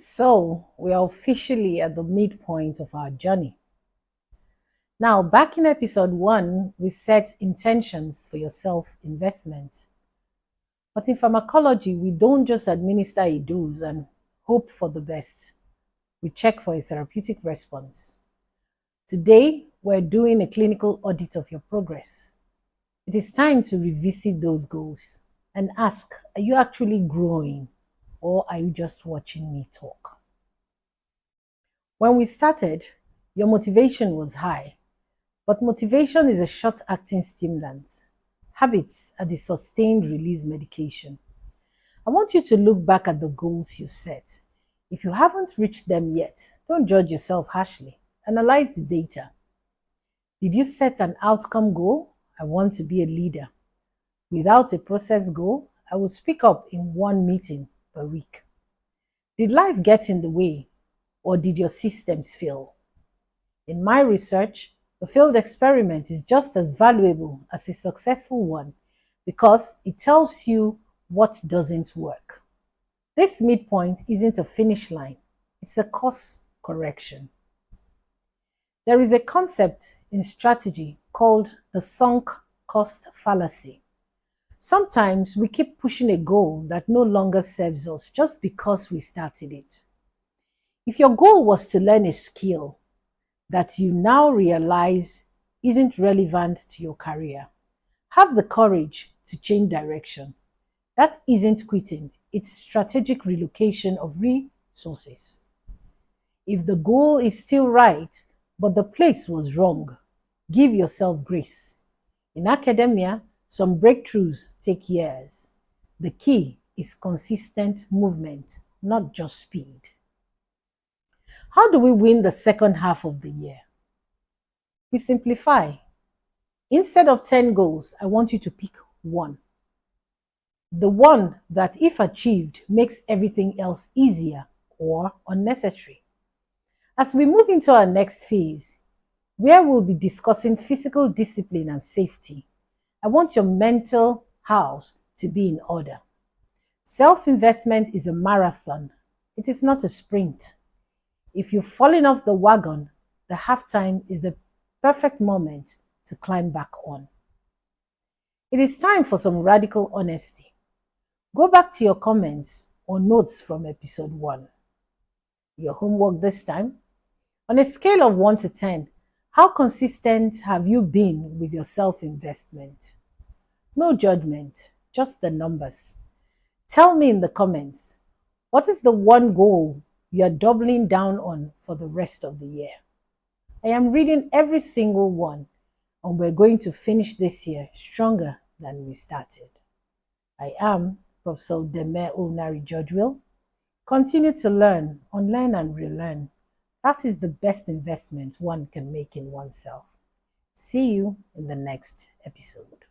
So, we are officially at the midpoint of our journey. Now, back in episode 1, we set intentions for your self investment. But in pharmacology, we don't just administer a dose and hope for the best. We check for a therapeutic response. Today, we're doing a clinical audit of your progress. It is time to revisit those goals and ask, are you actually growing or are you just watching me talk? When we started, your motivation was high, but motivation is a short-acting stimulant. Habits are the sustained release medication. I want you to look back at the goals you set. If you haven't reached them yet, don't judge yourself harshly. Analyze the data. Did you set an outcome goal? I want to be a leader. Without a process goal, I will speak up in one meeting per week. Did life get in the way, or did your systems fail? In my research, a failed experiment is just as valuable as a successful one because it tells you what doesn't work. This midpoint isn't a finish line, it's a course correction. There is a concept in strategy called the sunk cost fallacy. Sometimes we keep pushing a goal that no longer serves us just because we started it. If your goal was to learn a skill that you now realize isn't relevant to your career, have the courage to change direction. That isn't quitting, it's strategic relocation of resources. If the goal is still right, but the place was wrong, give yourself grace. In academia, some breakthroughs take years. The key is consistent movement, not just speed. How do we win the second half of the year? We simplify. Instead of 10 goals, I want you to pick one. The one that, if achieved, makes everything else easier or unnecessary. As we move into our next phase, where we'll be discussing physical discipline and safety, I want your mental house to be in order. Self-investment is a marathon. It is not a sprint. If you've fallen off the wagon, the halftime is the perfect moment to climb back on. It is time for some radical honesty. Go back to your comments or notes from episode 1. Your homework this time. On a scale of 1 to 10, how consistent have you been with your self-investment? No judgment, just the numbers. Tell me in the comments, what is the one goal you are doubling down on for the rest of the year? I am reading every single one, and we're going to finish this year stronger than we started. I am Prof. Udeme Owunari Georgewill. Continue to learn, unlearn and relearn. That is the best investment one can make in oneself. See you in the next episode.